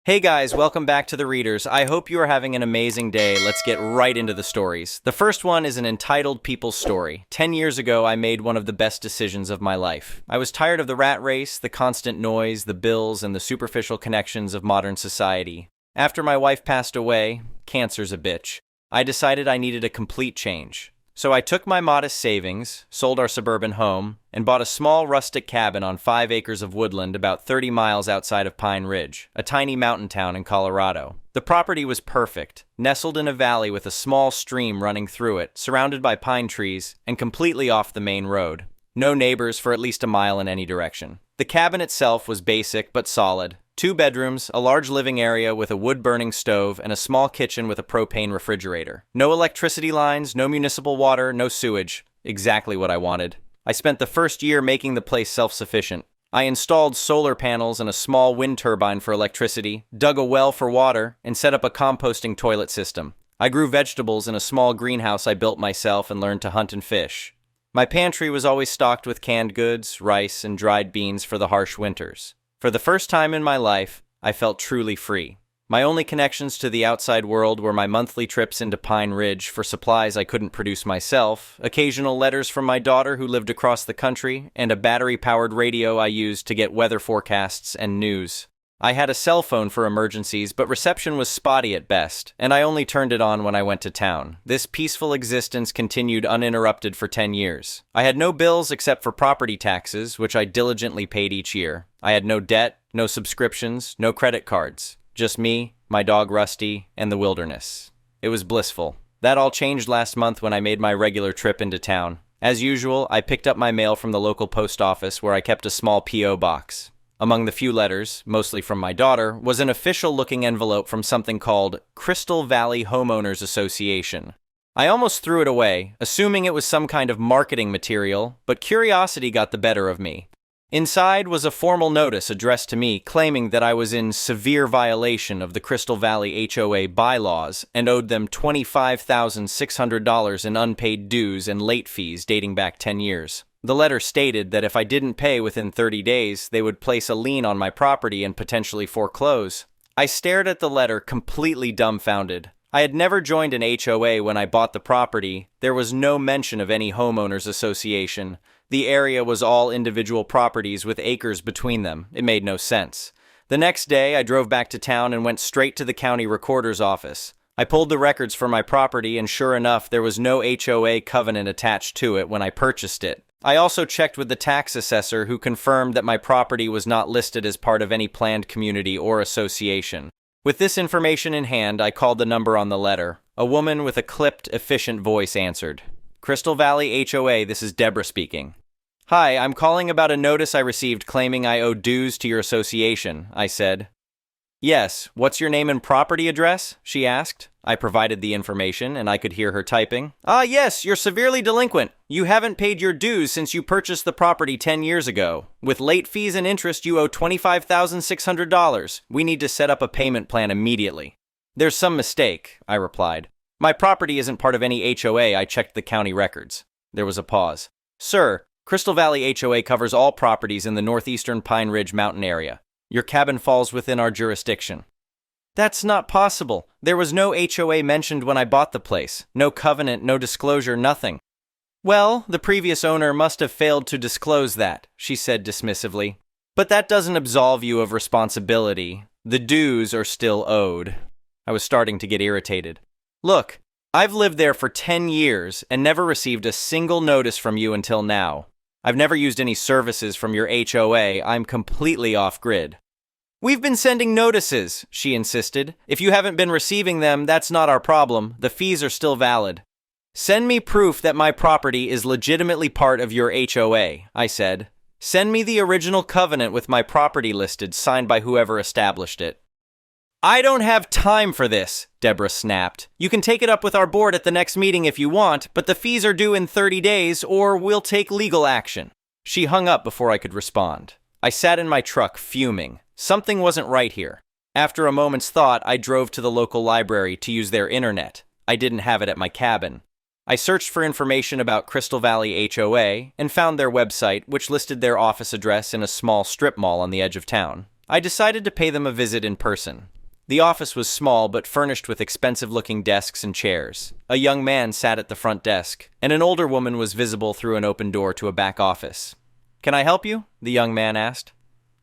Hey guys, welcome back to The Readers. I hope you are having an amazing day. Let's get right into the stories. The first one is an entitled People's Story. 10 years ago, I made one of the best decisions of my life. I was tired of the rat race, the constant noise, the bills, and the superficial connections of modern society. After my wife passed away, cancer's a bitch, I decided I needed a complete change. So I took my modest savings, sold our suburban home, and bought a small rustic cabin on 5 acres of woodland about 30 miles outside of Pine Ridge, a tiny mountain town in Colorado. The property was perfect, nestled in a valley with a small stream running through it, surrounded by pine trees, and completely off the main road. No neighbors for at least a mile in any direction. The cabin itself was basic but solid. 2 bedrooms, a large living area with a wood-burning stove, and a small kitchen with a propane refrigerator. No electricity lines, no municipal water, no sewage. Exactly what I wanted. I spent the first year making the place self-sufficient. I installed solar panels and a small wind turbine for electricity, dug a well for water, and set up a composting toilet system. I grew vegetables in a small greenhouse I built myself and learned to hunt and fish. My pantry was always stocked with canned goods, rice, and dried beans for the harsh winters. For the first time in my life, I felt truly free. My only connections to the outside world were my monthly trips into Pine Ridge for supplies I couldn't produce myself, occasional letters from my daughter who lived across the country, and a battery-powered radio I used to get weather forecasts and news. I had a cell phone for emergencies, but reception was spotty at best, and I only turned it on when I went to town. This peaceful existence continued uninterrupted for 10 years. I had no bills except for property taxes, which I diligently paid each year. I had no debt, no subscriptions, no credit cards. Just me, my dog Rusty, and the wilderness. It was blissful. That all changed last month when I made my regular trip into town. As usual, I picked up my mail from the local post office where I kept a small P.O. box. Among the few letters, mostly from my daughter, was an official-looking envelope from something called Crystal Valley Homeowners Association. I almost threw it away, assuming it was some kind of marketing material, but curiosity got the better of me. Inside was a formal notice addressed to me claiming that I was in severe violation of the Crystal Valley HOA bylaws and owed them $25,600 in unpaid dues and late fees dating back 10 years. The letter stated that if I didn't pay within 30 days, they would place a lien on my property and potentially foreclose. I stared at the letter completely dumbfounded. I had never joined an HOA when I bought the property. There was no mention of any homeowners association. The area was all individual properties with acres between them. It made no sense. The next day, I drove back to town and went straight to the county recorder's office. I pulled the records for my property, and sure enough, there was no HOA covenant attached to it when I purchased it. I also checked with the tax assessor, who confirmed that my property was not listed as part of any planned community or association. With this information in hand, I called the number on the letter. A woman with a clipped, efficient voice answered. Crystal Valley HOA, this is Deborah speaking. Hi, I'm calling about a notice I received claiming I owe dues to your association, I said. Yes, what's your name and property address? She asked. I provided the information, and I could hear her typing. Yes, you're severely delinquent. You haven't paid your dues since you purchased the property 10 years ago. With late fees and interest, you owe $25,600. We need to set up a payment plan immediately. There's some mistake, I replied. My property isn't part of any HOA. I checked the county records. There was a pause. Sir, Crystal Valley HOA covers all properties in the northeastern Pine Ridge mountain area. Your cabin falls within our jurisdiction. That's not possible. There was no HOA mentioned when I bought the place. No covenant, no disclosure, nothing. Well, the previous owner must have failed to disclose that, she said dismissively. But that doesn't absolve you of responsibility. The dues are still owed. I was starting to get irritated. Look, I've lived there for 10 years and never received a single notice from you until now. I've never used any services from your HOA. I'm completely off-grid. We've been sending notices, she insisted. If you haven't been receiving them, that's not our problem. The fees are still valid. Send me proof that my property is legitimately part of your HOA, I said. Send me the original covenant with my property listed, signed by whoever established it. I don't have time for this, Deborah snapped. You can take it up with our board at the next meeting if you want, but the fees are due in 30 days or we'll take legal action. She hung up before I could respond. I sat in my truck, fuming. Something wasn't right here. After a moment's thought, I drove to the local library to use their internet. I didn't have it at my cabin. I searched for information about Crystal Valley HOA and found their website, which listed their office address in a small strip mall on the edge of town. I decided to pay them a visit in person. The office was small but furnished with expensive-looking desks and chairs. A young man sat at the front desk, and an older woman was visible through an open door to a back office. "Can I help you?" the young man asked.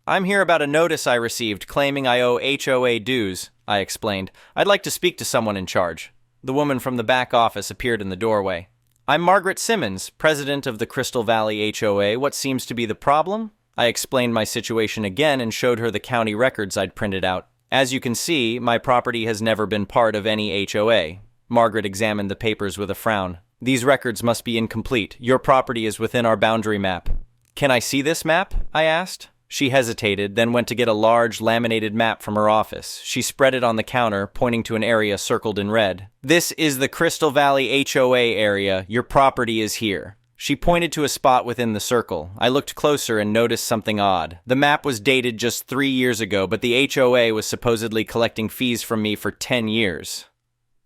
"I'm here about a notice I received claiming I owe HOA dues," I explained. "I'd like to speak to someone in charge." The woman from the back office appeared in the doorway. "I'm Margaret Simmons, president of the Crystal Valley HOA. What seems to be the problem?" I explained my situation again and showed her the county records I'd printed out. "As you can see, my property has never been part of any HOA. Margaret examined the papers with a frown. "These records must be incomplete. Your property is within our boundary map." "Can I see this map?" I asked. She hesitated, then went to get a large laminated map from her office. She spread it on the counter, pointing to an area circled in red. "This is the Crystal Valley HOA area. Your property is here." She pointed to a spot within the circle. I looked closer and noticed something odd. The map was dated just 3 years ago, but the HOA was supposedly collecting fees from me for 10 years.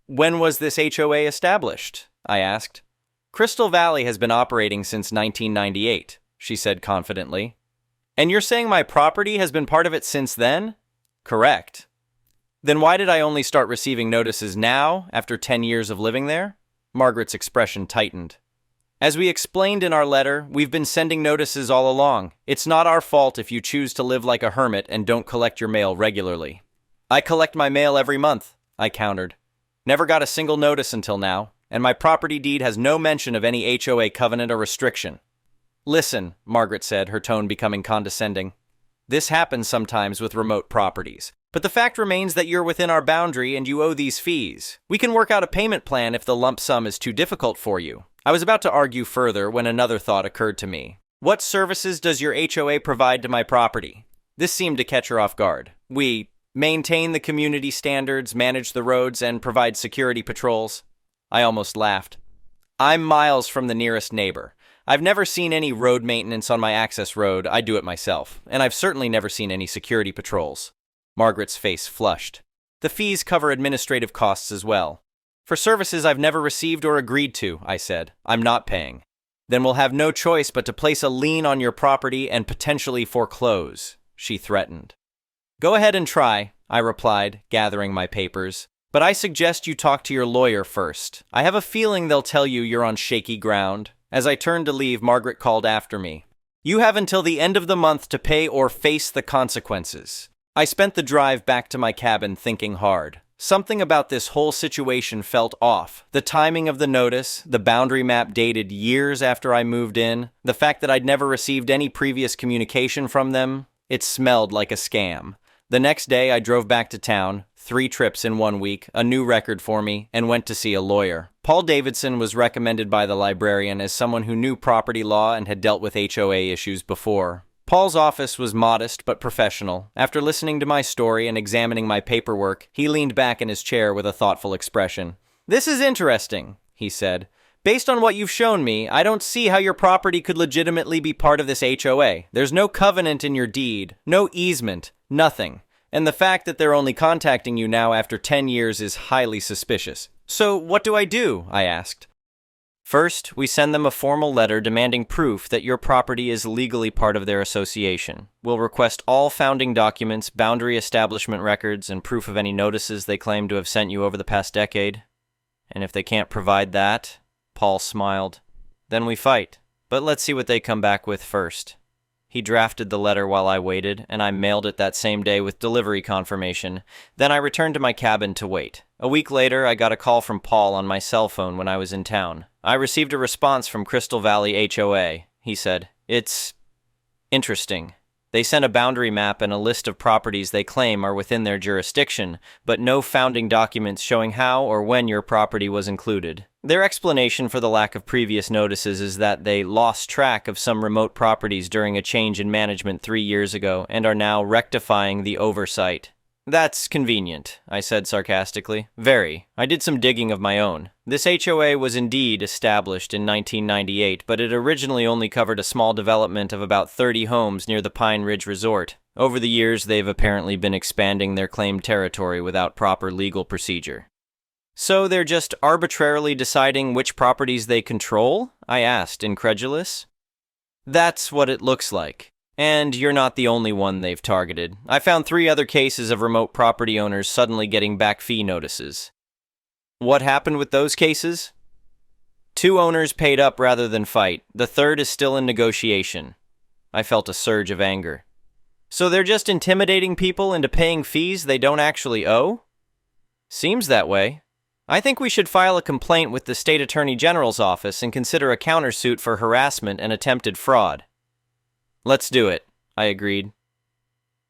"When was this HOA established?" I asked. "Crystal Valley has been operating since 1998, she said confidently. "And you're saying my property has been part of it since then?" "Correct." "Then why did I only start receiving notices now, after 10 years of living there?" Margaret's expression tightened. "As we explained in our letter, we've been sending notices all along. It's not our fault if you choose to live like a hermit and don't collect your mail regularly." "I collect my mail every month," I countered. "Never got a single notice until now, and my property deed has no mention of any HOA covenant or restriction." "Listen," Margaret said, her tone becoming condescending. "This happens sometimes with remote properties. But the fact remains that you're within our boundary and you owe these fees. We can work out a payment plan if the lump sum is too difficult for you." I was about to argue further when another thought occurred to me. "What services does your HOA provide to my property?" This seemed to catch her off guard. "We maintain the community standards, manage the roads, and provide security patrols." I almost laughed. "I'm miles from the nearest neighbor. I've never seen any road maintenance on my access road. I do it myself. And I've certainly never seen any security patrols." Margaret's face flushed. "The fees cover administrative costs as well." "For services I've never received or agreed to," I said. "I'm not paying." "Then we'll have no choice but to place a lien on your property and potentially foreclose," she threatened. "Go ahead and try," I replied, gathering my papers. "But I suggest you talk to your lawyer first. I have a feeling they'll tell you you're on shaky ground." As I turned to leave, Margaret called after me. "You have until the end of the month to pay or face the consequences." I spent the drive back to my cabin thinking hard. Something about this whole situation felt off. The timing of the notice, the boundary map dated years after I moved in, the fact that I'd never received any previous communication from them, it smelled like a scam. The next day I drove back to town, 3 trips in 1 week, a new record for me, and went to see a lawyer. Paul Davidson was recommended by the librarian as someone who knew property law and had dealt with HOA issues before. Paul's office was modest but professional. After listening to my story and examining my paperwork, he leaned back in his chair with a thoughtful expression. "This is interesting," he said. "Based on what you've shown me, I don't see how your property could legitimately be part of this HOA. There's no covenant in your deed, no easement, nothing. And the fact that they're only contacting you now after 10 years is highly suspicious. So what do?" I asked. "First, we send them a formal letter demanding proof that your property is legally part of their association. We'll request all founding documents, boundary establishment records, and proof of any notices they claim to have sent you over the past decade. And if they can't provide that," Paul smiled, "then we fight. But let's see what they come back with first." He drafted the letter while I waited, and I mailed it that same day with delivery confirmation. Then I returned to my cabin to wait. A week later, I got a call from Paul on my cell phone when I was in town. I received a response from Crystal Valley HOA. He said, "It's interesting. They sent a boundary map and a list of properties they claim are within their jurisdiction, but no founding documents showing how or when your property was included. Their explanation for the lack of previous notices is that they lost track of some remote properties during a change in management 3 years ago and are now rectifying the oversight." "That's convenient," I said sarcastically. "Very. I did some digging of my own. This HOA was indeed established in 1998, but it originally only covered a small development of about 30 homes near the Pine Ridge Resort. Over the years, they've apparently been expanding their claimed territory without proper legal procedure." "So they're just arbitrarily deciding which properties they control?" I asked, incredulous. "That's what it looks like. And you're not the only one they've targeted. I found 3 other cases of remote property owners suddenly getting back fee notices. What happened with those cases? 2 owners paid up rather than fight. The third is still in negotiation. I felt a surge of anger. So they're just intimidating people into paying fees they don't actually owe? Seems that way. I think we should file a complaint with the State Attorney General's office and consider a countersuit for harassment and attempted fraud. Let's do it, I agreed.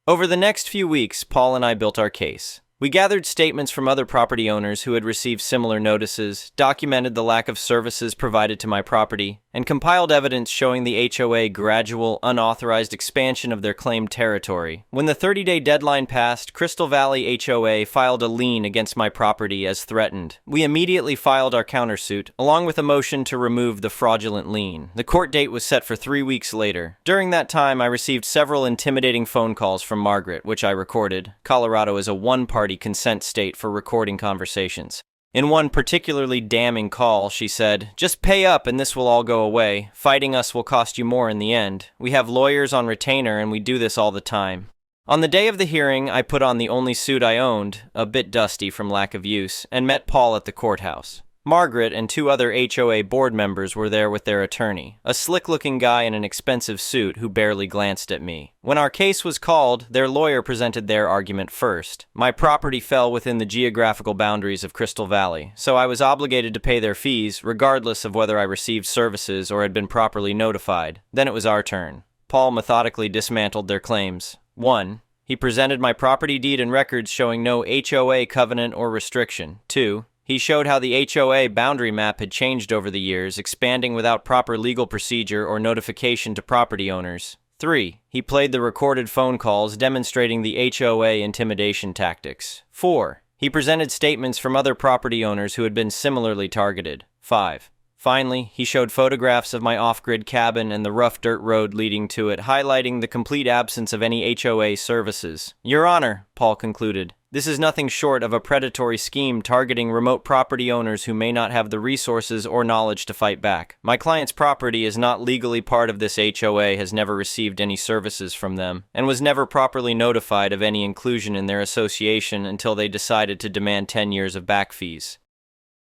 Over the next few weeks, Paul and I built our case. We gathered statements from other property owners who had received similar notices, documented the lack of services provided to my property, and compiled evidence showing the HOA gradual, unauthorized expansion of their claimed territory. When the 30-day deadline passed, Crystal Valley HOA filed a lien against my property as threatened. We immediately filed our countersuit, along with a motion to remove the fraudulent lien. The court date was set for 3 weeks later. During that time, I received several intimidating phone calls from Margaret, which I recorded. Colorado is a one-party consent state for recording conversations. In one particularly damning call, she said, "Just pay up and this will all go away. Fighting us will cost you more in the end. We have lawyers on retainer and we do this all the time." On the day of the hearing, I put on the only suit I owned, a bit dusty from lack of use, and met Paul at the courthouse. Margaret and 2 other HOA board members were there with their attorney, a slick-looking guy in an expensive suit who barely glanced at me. When our case was called, their lawyer presented their argument first. My property fell within the geographical boundaries of Crystal Valley, so I was obligated to pay their fees regardless of whether I received services or had been properly notified. Then it was our turn. Paul methodically dismantled their claims. 1. He presented my property deed and records showing no HOA covenant or restriction. 2. He showed how the HOA boundary map had changed over the years, expanding without proper legal procedure or notification to property owners. 3. He played the recorded phone calls demonstrating the HOA intimidation tactics. 4. He presented statements from other property owners who had been similarly targeted. 5. Finally, he showed photographs of my off-grid cabin and the rough dirt road leading to it, highlighting the complete absence of any HOA services. Your Honor, Paul concluded, this is nothing short of a predatory scheme targeting remote property owners who may not have the resources or knowledge to fight back. My client's property is not legally part of this HOA, has never received any services from them, and was never properly notified of any inclusion in their association until they decided to demand 10 years of back fees.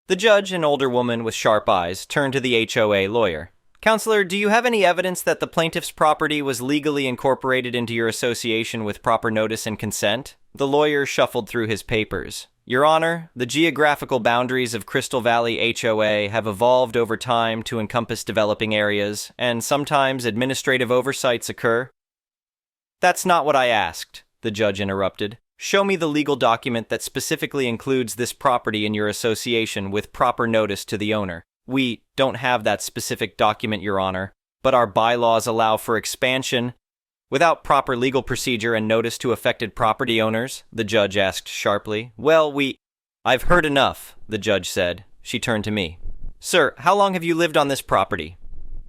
The judge, an older woman with sharp eyes, turned to the HOA lawyer. Counselor, do you have any evidence that the plaintiff's property was legally incorporated into your association with proper notice and consent? The lawyer shuffled through his papers. Your Honor, the geographical boundaries of Crystal Valley HOA have evolved over time to encompass developing areas, and sometimes administrative oversights occur. That's not what I asked, the judge interrupted. Show me the legal document that specifically includes this property in your association with proper notice to the owner. We don't have that specific document, Your Honor, but our bylaws allow for expansion without proper legal procedure and notice to affected property owners, the judge asked sharply. I've heard enough, the judge said. She turned to me. Sir, how long have you lived on this property?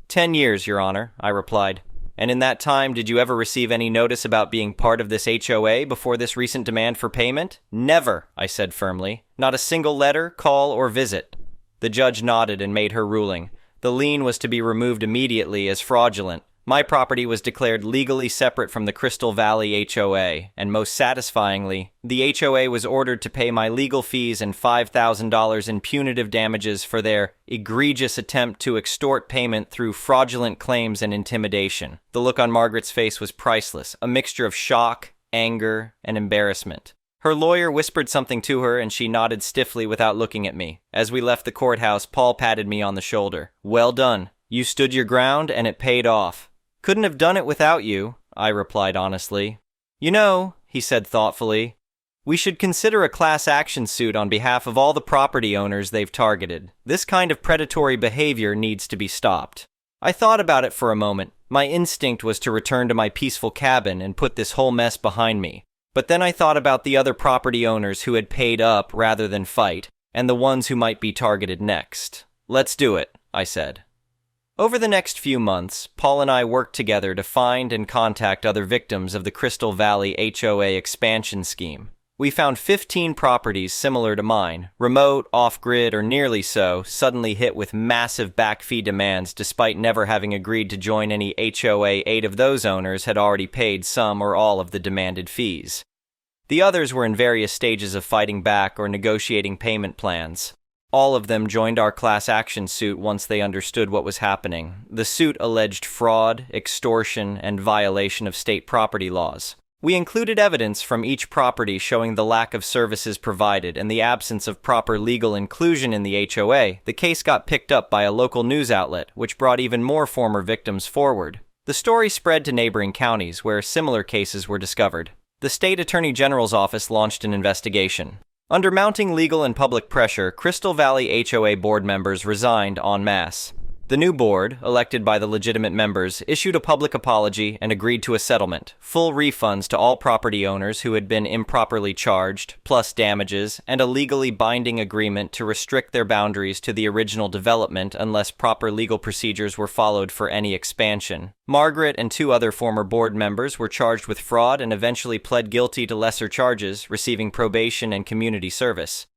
10 years, Your Honor, I replied. And in that time, did you ever receive any notice about being part of this HOA before this recent demand for payment? Never, I said firmly. Not a single letter, call, or visit. The judge nodded and made her ruling. The lien was to be removed immediately as fraudulent. My property was declared legally separate from the Crystal Valley HOA, and most satisfyingly, the HOA was ordered to pay my legal fees and $5,000 in punitive damages for their egregious attempt to extort payment through fraudulent claims and intimidation. The look on Margaret's face was priceless, a mixture of shock, anger, and embarrassment. Her lawyer whispered something to her, and she nodded stiffly without looking at me. As we left the courthouse, Paul patted me on the shoulder. Well done. You stood your ground, and it paid off. Couldn't have done it without you, I replied honestly. You know, he said thoughtfully, we should consider a class action suit on behalf of all the property owners they've targeted. This kind of predatory behavior needs to be stopped. I thought about it for a moment. My instinct was to return to my peaceful cabin and put this whole mess behind me. But then I thought about the other property owners who had paid up rather than fight, and the ones who might be targeted next. Let's do it, I said. Over the next few months, Paul and I worked together to find and contact other victims of the Crystal Valley HOA expansion scheme. We found 15 properties similar to mine, remote, off-grid, or nearly so, suddenly hit with massive back fee demands despite never having agreed to join any HOA. 8 of those owners had already paid some or all of the demanded fees. The others were in various stages of fighting back or negotiating payment plans. All of them joined our class action suit once they understood what was happening. The suit alleged fraud, extortion, and violation of state property laws. We included evidence from each property showing the lack of services provided and the absence of proper legal inclusion in the HOA. The case got picked up by a local news outlet, which brought even more former victims forward. The story spread to neighboring counties where similar cases were discovered. The state attorney general's office launched an investigation. Under mounting legal and public pressure, Crystal Valley HOA board members resigned en masse. The new board, elected by the legitimate members, issued a public apology and agreed to a settlement, full refunds to all property owners who had been improperly charged, plus damages, and a legally binding agreement to restrict their boundaries to the original development unless proper legal procedures were followed for any expansion. Margaret and 2 other former board members were charged with fraud and eventually pled guilty to lesser charges, receiving probation and community service.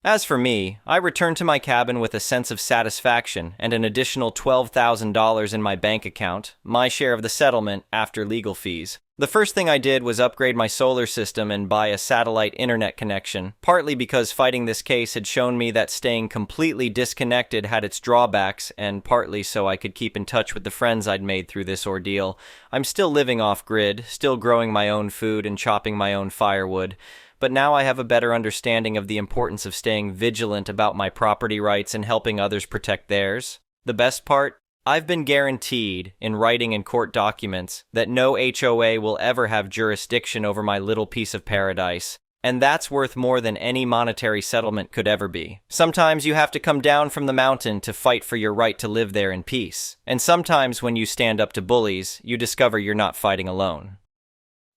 As for me, I returned to my cabin with a sense of satisfaction and an additional $12,000 in my bank account, my share of the settlement after legal fees. The first thing I did was upgrade my solar system and buy a satellite internet connection, partly because fighting this case had shown me that staying completely disconnected had its drawbacks, and partly so I could keep in touch with the friends I'd made through this ordeal. I'm still living off-grid, still growing my own food and chopping my own firewood. But now I have a better understanding of the importance of staying vigilant about my property rights and helping others protect theirs. The best part? I've been guaranteed, in writing and court documents, that no HOA will ever have jurisdiction over my little piece of paradise, and that's worth more than any monetary settlement could ever be. Sometimes you have to come down from the mountain to fight for your right to live there in peace, and sometimes when you stand up to bullies, you discover you're not fighting alone.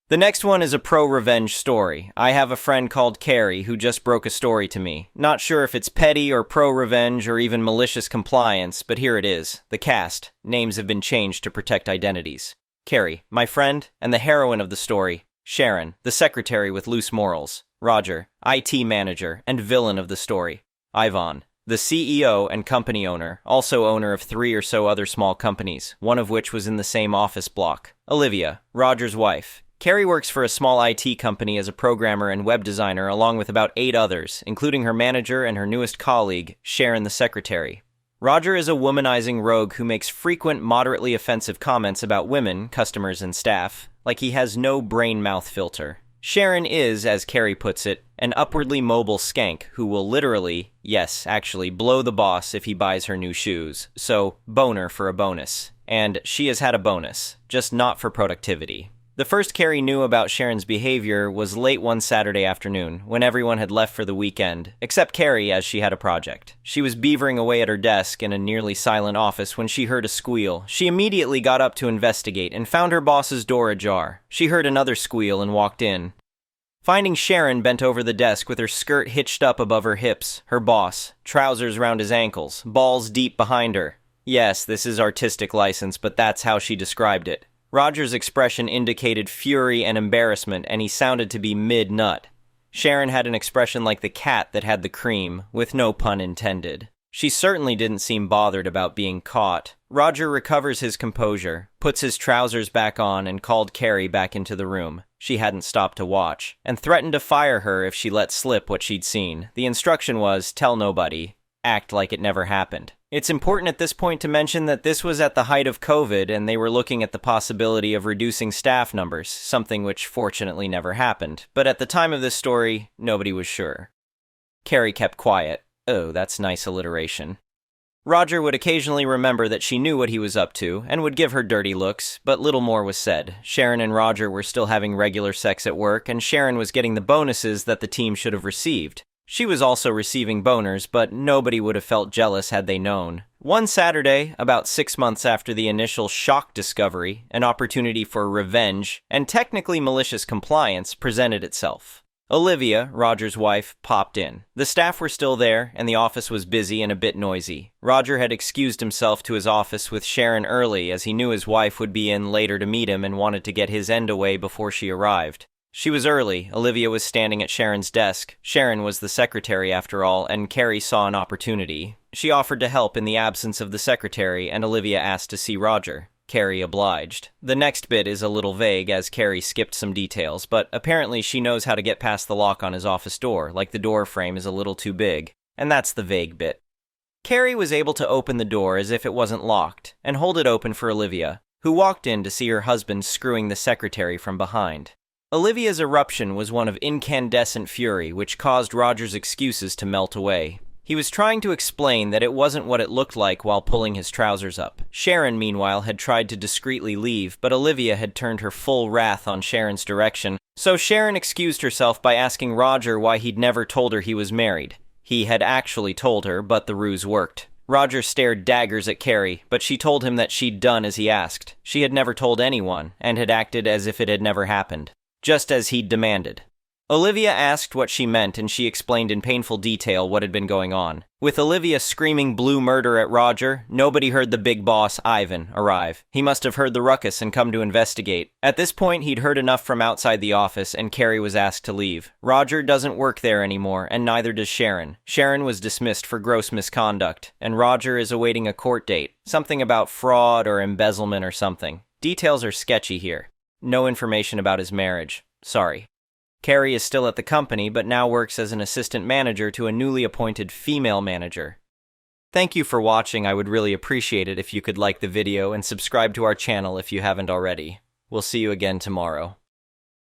The next one is a pro-revenge story. I have a friend called Carrie who just broke a story to me. Not sure if it's petty or pro-revenge or even malicious compliance, but here it is. The cast. Names have been changed to protect identities. Carrie, my friend, and the heroine of the story. Sharon, the secretary with loose morals. Roger, IT manager and villain of the story. Ivan, the CEO and company owner, also owner of 3 or so other small companies, one of which was in the same office block. Olivia, Roger's wife. Carrie works for a small IT company as a programmer and web designer along with about 8 others, including her manager and her newest colleague, Sharon the secretary. Roger is a womanizing rogue who makes frequent, moderately offensive comments about women, customers, and staff, like he has no brain-mouth filter. Sharon is, as Carrie puts it, an upwardly mobile skank who will literally, yes, actually, blow the boss if he buys her new shoes. So, boner for a bonus. And she has had a bonus, just not for productivity. The first Carrie knew about Sharon's behavior was late one Saturday afternoon, when everyone had left for the weekend, except Carrie as she had a project. She was beavering away at her desk in a nearly silent office when she heard a squeal. She immediately got up to investigate and found her boss's door ajar. She heard another squeal and walked in. Finding Sharon bent over the desk with her skirt hitched up above her hips, her boss, trousers round his ankles, balls deep behind her. Yes, this is artistic license, but that's how she described it. Roger's expression indicated fury and embarrassment, and he sounded to be mid-nut. Sharon had an expression like the cat that had the cream, with no pun intended. She certainly didn't seem bothered about being caught. Roger recovers his composure, puts his trousers back on, and called Carrie back into the room. She hadn't stopped to watch, and threatened to fire her if she let slip what she'd seen. The instruction was, tell nobody. Act like it never happened. It's important at this point to mention that this was at the height of COVID and they were looking at the possibility of reducing staff numbers, something which fortunately never happened. But at the time of this story, nobody was sure. Carrie kept quiet. Oh, that's nice alliteration. Roger would occasionally remember that she knew what he was up to and would give her dirty looks, but little more was said. Sharon and Roger were still having regular sex at work, and Sharon was getting the bonuses that the team should have received. She was also receiving boners, but nobody would have felt jealous had they known. One Saturday, about 6 months after the initial shock discovery, an opportunity for revenge, and technically malicious compliance, presented itself. Olivia, Roger's wife, popped in. The staff were still there, and the office was busy and a bit noisy. Roger had excused himself to his office with Sharon early, as he knew his wife would be in later to meet him and wanted to get his end away before she arrived. She was early. Olivia was standing at Sharon's desk. Sharon was the secretary after all, and Carrie saw an opportunity. She offered to help in the absence of the secretary, and Olivia asked to see Roger. Carrie obliged. The next bit is a little vague as Carrie skipped some details, but apparently she knows how to get past the lock on his office door, like the door frame is a little too big. And that's the vague bit. Carrie was able to open the door as if it wasn't locked, and hold it open for Olivia, who walked in to see her husband screwing the secretary from behind. Olivia's eruption was one of incandescent fury, which caused Roger's excuses to melt away. He was trying to explain that it wasn't what it looked like while pulling his trousers up. Sharon, meanwhile, had tried to discreetly leave, but Olivia had turned her full wrath on Sharon's direction, so Sharon excused herself by asking Roger why he'd never told her he was married. He had actually told her, but the ruse worked. Roger stared daggers at Carrie, but she told him that she'd done as he asked. She had never told anyone, and had acted as if it had never happened, just as he'd demanded. Olivia asked what she meant, and she explained in painful detail what had been going on. With Olivia screaming blue murder at Roger, nobody heard the big boss, Ivan, arrive. He must have heard the ruckus and come to investigate. At this point, he'd heard enough from outside the office, and Carrie was asked to leave. Roger doesn't work there anymore, and neither does Sharon. Sharon was dismissed for gross misconduct, and Roger is awaiting a court date. Something about fraud or embezzlement or something. Details are sketchy here. No information about his marriage. Sorry. Carrie is still at the company, but now works as an assistant manager to a newly appointed female manager. Thank you for watching. I would really appreciate it if you could like the video and subscribe to our channel if you haven't already. We'll see you again tomorrow.